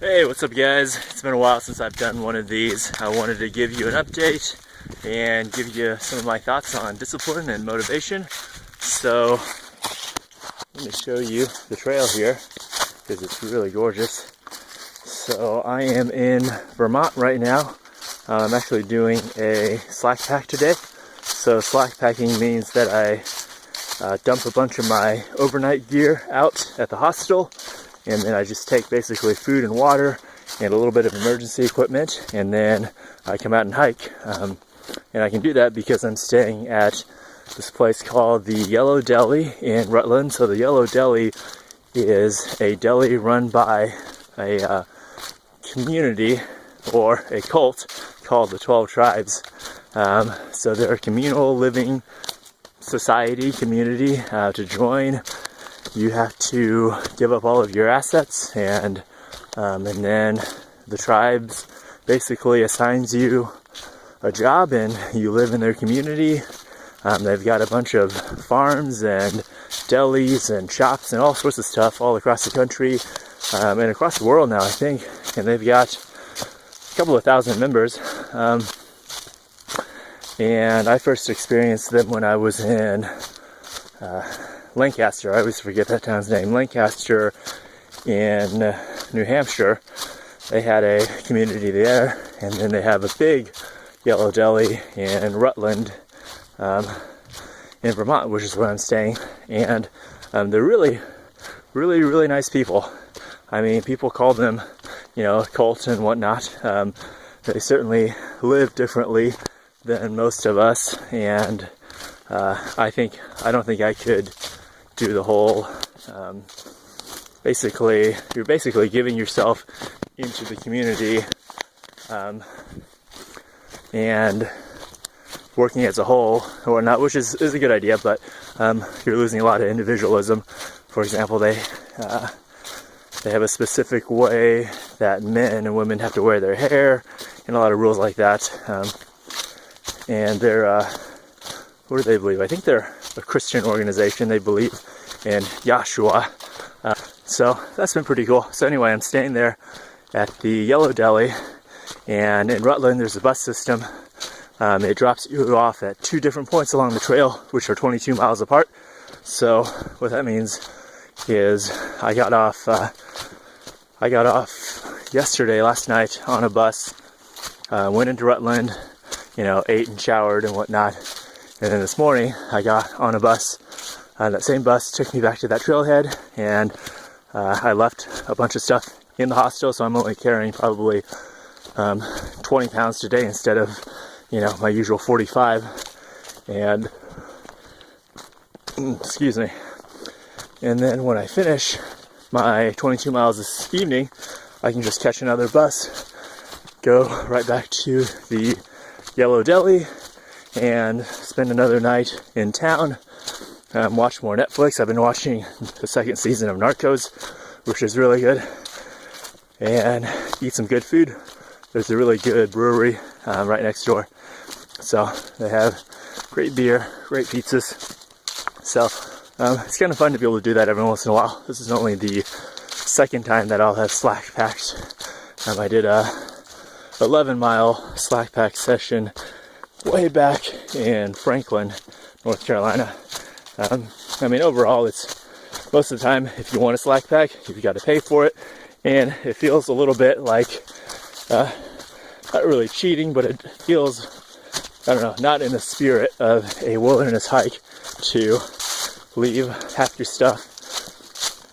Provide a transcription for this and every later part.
Hey, what's up guys? It's been a while since I've done one of these. I wanted to give you an update and give you some of my thoughts on discipline and motivation. So let me show you the trail here because it's really gorgeous. So I am in Vermont right now. I'm actually doing a slack pack today. So slack packing means that I dump a bunch of my overnight gear out at the hostel, and then I just take basically food and water and a little bit of emergency equipment, and then I come out and hike. And I can do that because I'm staying at this place called the Yellow Deli in Rutland. So the Yellow Deli is a deli run by a community or a cult called the 12 Tribes. So they're a communal living society, community. To join, you have to give up all of your assets, and then the tribes basically assigns you a job and you live in their community. They've got a bunch of farms and delis and shops and all sorts of stuff all across the country and across the world now, I think. And they've got a couple of thousand members. And I first experienced them when I was in Lancaster. I always forget that town's name. Lancaster in New Hampshire. They had a community there, and then they have a big Yellow Deli in Rutland in Vermont, which is where I'm staying. And they're really, really, really nice people. I mean, people call them, a cult and whatnot. They certainly live differently than most of us, and I don't think I could do the whole you're basically giving yourself into the community and working as a whole or whatnot, which is a good idea, but you're losing a lot of individualism. For example, they have a specific way that men and women have to wear their hair and a lot of rules like that. And they're, what do they believe? I think they're a Christian organization. They believe in Yahshua. So that's been pretty cool. So anyway, I'm staying there at the Yellow Deli, and in Rutland there's a bus system. It drops you off at two different points along the trail, which are 22 miles apart. So what that means is I got off last night on a bus, went into Rutland, ate and showered and whatnot. And then this morning I got on a bus. That same bus took me back to that trailhead, and I left a bunch of stuff in the hostel, so I'm only carrying probably 20 pounds today instead of, my usual 45. And, excuse me. And then when I finish my 22 miles this evening, I can just catch another bus, go right back to the Yellow Deli, and spend another night in town, watch more Netflix. I've been watching the second season of Narcos, which is really good, and eat some good food. There's a really good brewery right next door, so they have great beer, great pizzas. So it's kind of fun to be able to do that every once in a while. This is only the second time that I'll have slack packed. I did a 11-mile slack pack session way back in Franklin, North Carolina. Overall, it's most of the time, if you want a slack pack, you've got to pay for it, and it feels a little bit like not really cheating, but it feels, not in the spirit of a wilderness hike to leave half your stuff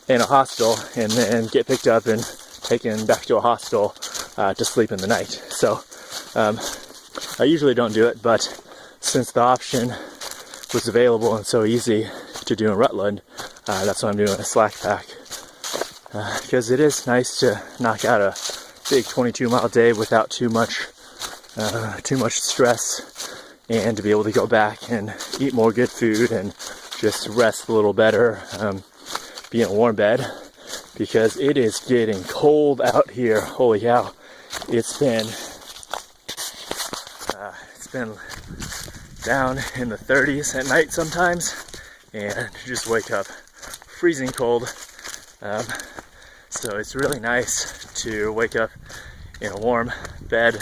in a hostel and then get picked up and taken back to a hostel to sleep in the night. So I usually don't do it, but since the option was available and so easy to do in Rutland, that's why I'm doing a slack pack, because it is nice to knock out a big 22-mile day without too much stress, and to be able to go back and eat more good food and just rest a little better, be in a warm bed, because it is getting cold out here. Holy cow. It's been down in the 30s at night sometimes, and you just wake up freezing cold. So it's really nice to wake up in a warm bed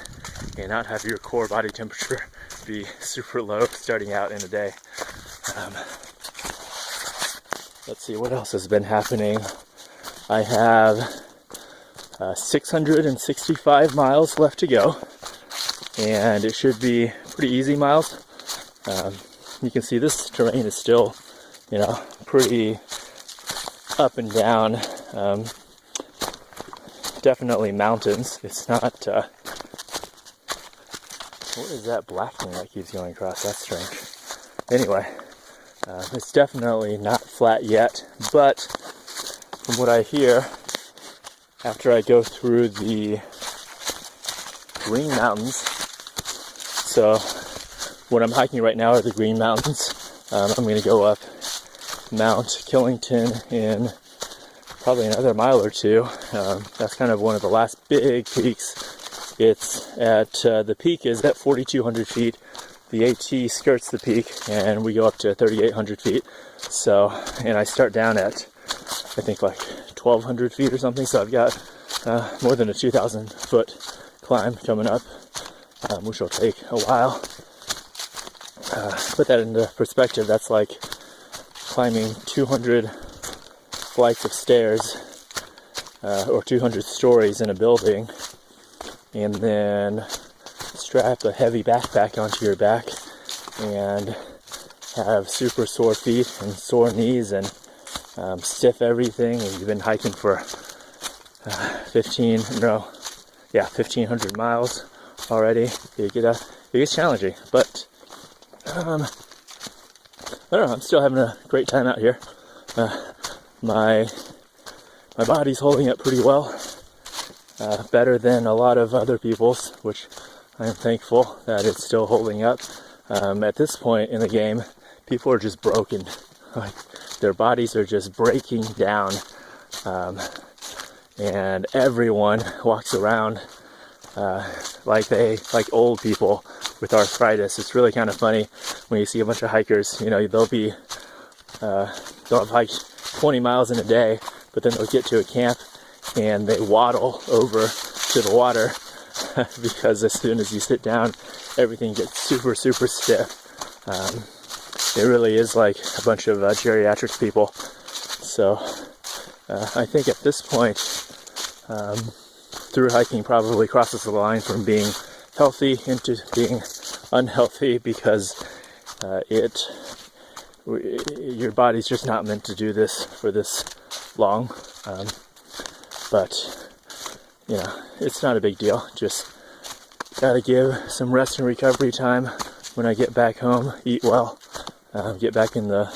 and not have your core body temperature be super low starting out in the day. Let's see what else has been happening. I have 665 miles left to go, and it should be pretty easy miles. You can see this terrain is still, pretty up and down. Definitely mountains. It's not, what is that black thing that keeps going across? That's strange. Anyway, it's definitely not flat yet, but from what I hear, after I go through the Green Mountains, so what I'm hiking right now are the Green Mountains. I'm going to go up Mount Killington in probably another mile or two. That's kind of one of the last big peaks. It's at, the peak is at 4,200 feet. The AT skirts the peak, and we go up to 3,800 feet. So, and I start down at, I think, like 1,200 feet or something. So I've got more than a 2,000 foot climb coming up, which will take a while. Put that into perspective, that's like climbing 200 flights of stairs, or 200 stories in a building, and then strap a heavy backpack onto your back and have super sore feet and sore knees and stiff everything, and you've been hiking for 1,500 miles already. It gets challenging, but I don't know, I'm still having a great time out here. My body's holding up pretty well, better than a lot of other people's, which I am thankful that it's still holding up. At this point in the game, people are just broken. Like, their bodies are just breaking down, and everyone walks around like old people with arthritis. It's really kind of funny when you see a bunch of hikers. They'll have hiked 20 miles in a day, but then they'll get to a camp and they waddle over to the water because as soon as you sit down, everything gets super, super stiff. It really is like a bunch of geriatric people. So I think at this point, through hiking probably crosses the line from being healthy into being unhealthy, because your body's just not meant to do this for this long. But it's not a big deal. Just gotta give some rest and recovery time when I get back home, eat well, get back in the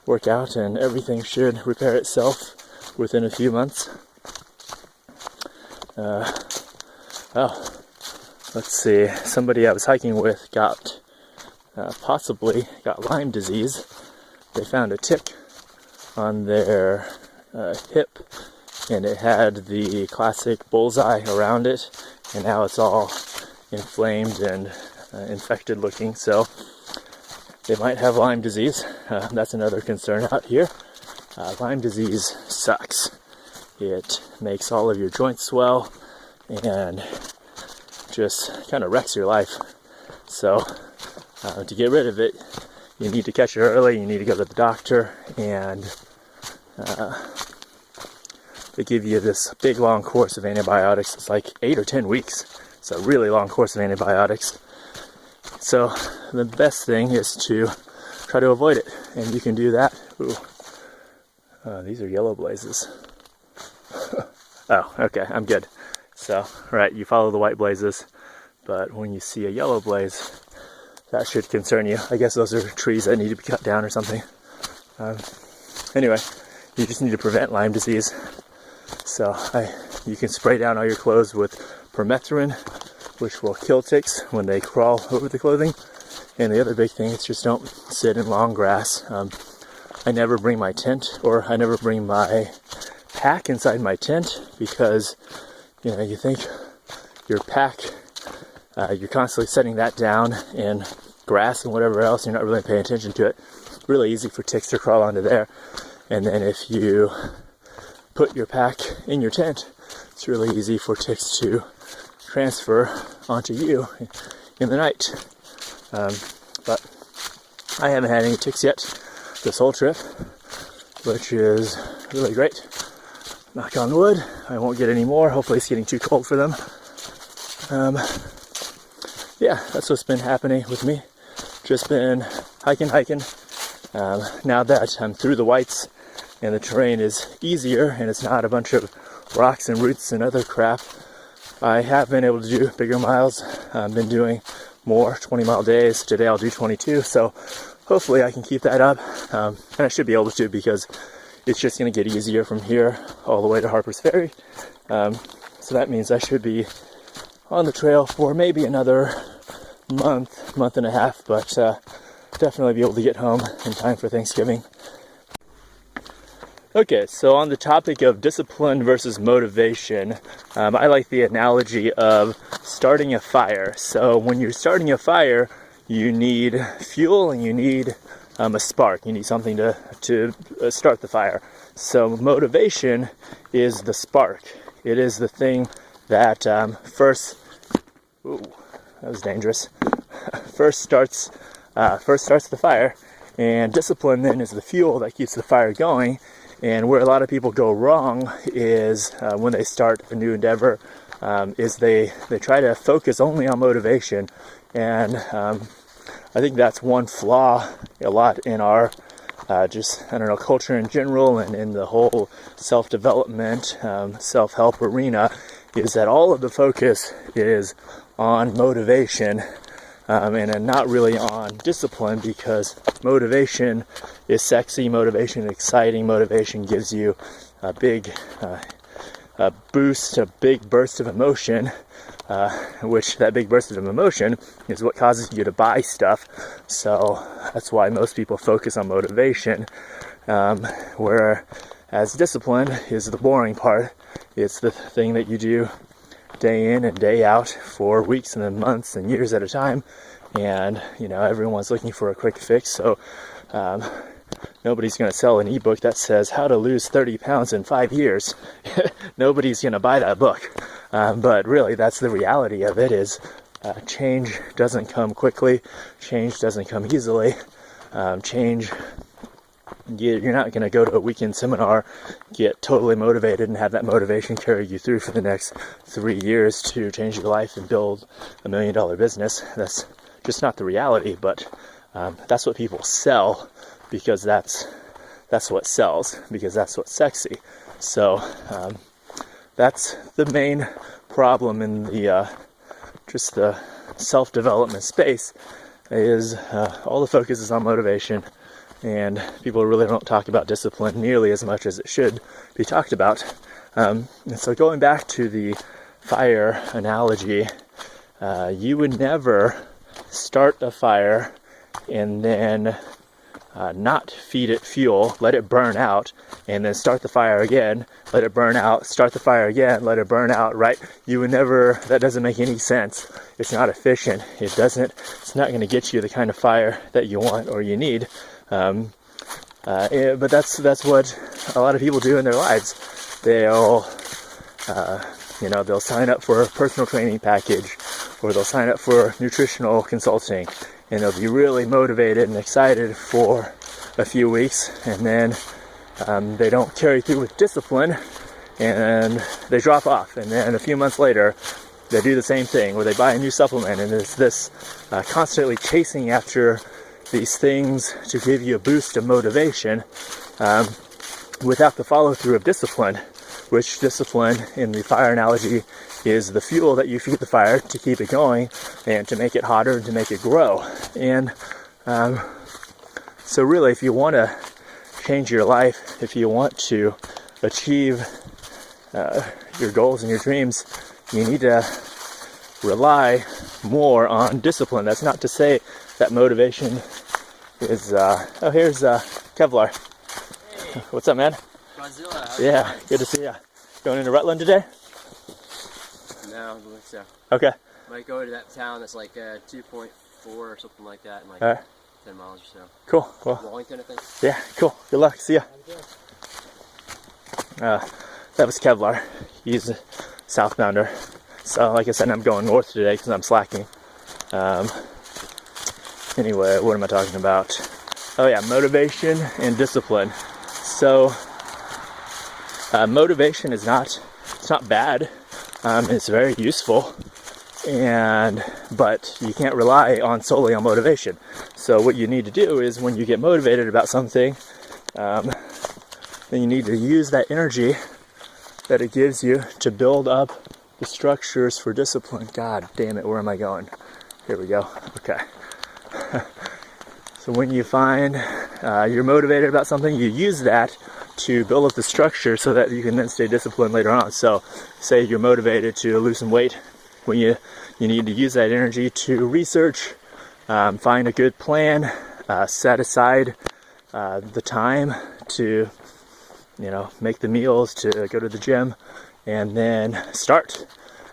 workout, and everything should repair itself within a few months. Let's see, somebody I was hiking with possibly got Lyme disease. They found a tick on their hip, and it had the classic bullseye around it, and now it's all inflamed and infected looking, so they might have Lyme disease. That's another concern out here. Lyme disease sucks. It makes all of your joints swell and just kind of wrecks your life. So to get rid of it, you need to catch it early. You need to go to the doctor, and they give you this big long course of antibiotics. It's like 8 or 10 weeks. It's a really long course of antibiotics. So the best thing is to try to avoid it, and you can do that. Ooh. These are yellow blazes. Oh, okay, I'm good. So, right, you follow the white blazes, but when you see a yellow blaze, that should concern you. I guess those are trees that need to be cut down or something. Anyway, you just need to prevent Lyme disease. So you can spray down all your clothes with permethrin, which will kill ticks when they crawl over the clothing. And the other big thing is just don't sit in long grass. I never bring my tent, or I never bring my pack inside my tent, because you think your pack, you're constantly setting that down in grass and whatever else. You're not really paying attention to it. Really easy for ticks to crawl onto there. And then if you put your pack in your tent, it's really easy for ticks to transfer onto you in the night. But I haven't had any ticks yet this whole trip, which is really great. Knock on wood, I won't get any more. Hopefully it's getting too cold for them. Yeah, that's what's been happening with me. Just been hiking. Now that I'm through the whites and the terrain is easier and it's not a bunch of rocks and roots and other crap, I have been able to do bigger miles. I've been doing more 20-mile days. Today I'll do 22, so hopefully I can keep that up. And I should be able to, because it's just going to get easier from here all the way to Harper's Ferry. So that means I should be on the trail for maybe another month and a half, but definitely be able to get home in time for Thanksgiving. Okay, so on the topic of discipline versus motivation, I like the analogy of starting a fire. So when you're starting a fire, you need fuel and you need a spark. You need something to start the fire. So motivation is the spark. It is the thing that first starts the fire, and discipline then is the fuel that keeps the fire going. And where a lot of people go wrong is when they start a new endeavor, is they try to focus only on motivation, and I think that's one flaw a lot in our culture in general, and in the whole self-development, self-help arena, is that all of the focus is on motivation, and not really on discipline, because motivation is sexy, motivation is exciting, motivation gives you a big boost, a big burst of emotion, which that big burst of emotion is what causes you to buy stuff. So that's why most people focus on motivation, whereas discipline is the boring part. It's the thing that you do day in and day out for weeks and then months and years at a time. And everyone's looking for a quick fix, so nobody's going to sell an ebook that says how to lose 30 pounds in 5 years. Nobody's going to buy that book. But really, that's the reality of it, is change doesn't come quickly. Change doesn't come easily. You're not going to go to a weekend seminar, get totally motivated, and have that motivation carry you through for the next 3 years to change your life and build $1 million business. That's just not the reality, but that's what people sell, because that's what sells, because that's what's sexy. So that's the main problem in the just the self-development space, is all the focus is on motivation, and people really don't talk about discipline nearly as much as it should be talked about. And so going back to the fire analogy, you would never start a fire and then not feed it fuel, let it burn out, and then start the fire again, let it burn out, start the fire again, let it burn out, right? You would never, that doesn't make any sense. It's not efficient. It's not going to get you the kind of fire that you want or you need. But that's what a lot of people do in their lives. They'll sign up for a personal training package, or they'll sign up for nutritional consulting, and they'll be really motivated and excited for a few weeks, and then they don't carry through with discipline, and they drop off. And then a few months later, they do the same thing, where they buy a new supplement, and there's this constantly chasing after these things to give you a boost of motivation, without the follow-through of discipline, which discipline, in the fire analogy, is the fuel that you feed the fire to keep it going and to make it hotter and to make it grow. And so really, if you want to change your life, if you want to achieve your goals and your dreams, you need to rely more on discipline. That's not to say that motivation is... here's Kevlar. Hey. What's up, man? Godzilla. Yeah, good to see you. Going into Rutland today? No, I don't think so. Okay. Might go to that town that's like 2.4 or something like that in like 10 miles or so. Cool. Well, Wallington, I think. yeah, cool. Good luck. See ya. That was Kevlar. He's a southbounder. So like I said, I'm going north today because I'm slacking. Anyway, what am I talking about? Oh yeah, motivation and discipline. So motivation is it's not bad. It's very useful, but you can't rely solely on motivation. So what you need to do is when you get motivated about something, then you need to use that energy that it gives you to build up the structures for discipline. God damn it, where am I going? Here we go. Okay. So when you find you're motivated about something, you use that to build up the structure so that you can then stay disciplined later on. So say you're motivated to lose some weight, when you need to use that energy to research, find a good plan, set aside the time to make the meals, to go to the gym, and then start.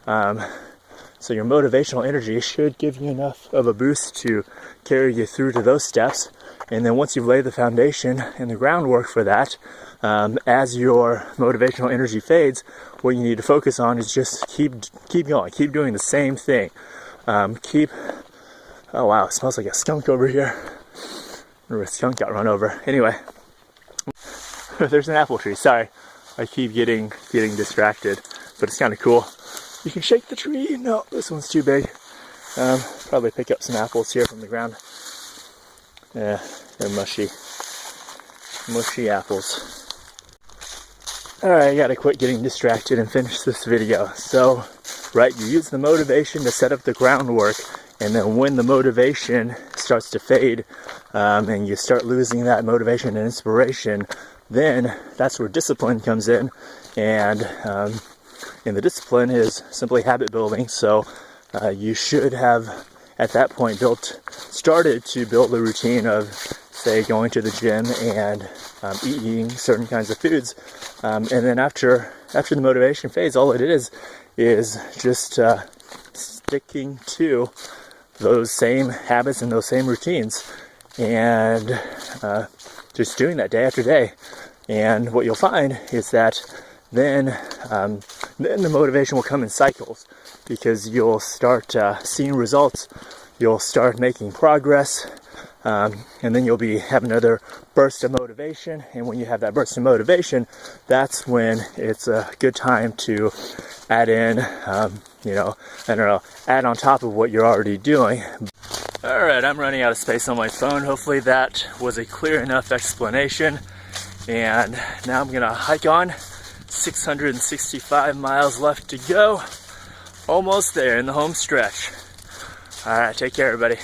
So your motivational energy should give you enough of a boost to carry you through to those steps. And then once you've laid the foundation and the groundwork for that, as your motivational energy fades, what you need to focus on is just keep going, keep doing the same thing. Oh wow, it smells like a skunk over here. Or a skunk got run over. Anyway, there's an apple tree. Sorry, I keep getting distracted, but it's kind of cool. You can shake the tree. No, this one's too big. Probably pick up some apples here from the ground. Yeah, they're mushy apples. Alright, I gotta quit getting distracted and finish this video. So, right, you use the motivation to set up the groundwork, and then when the motivation starts to fade, and you start losing that motivation and inspiration, then that's where discipline comes in. And the discipline is simply habit building. So you should have, at that point, started to build a routine of, say, going to the gym and eating certain kinds of foods. And then after the motivation fades, all it is just sticking to those same habits and those same routines, and just doing that day after day. And what you'll find is that then the motivation will come in cycles, because you'll start seeing results, you'll start making progress, and then you'll have another burst of motivation. And when you have that burst of motivation, that's when it's a good time to add in, add on top of what you're already doing. Alright, I'm running out of space on my phone. Hopefully that was a clear enough explanation. And now I'm gonna hike on. 665 miles left to go. Almost there in the home stretch. Alright, take care everybody.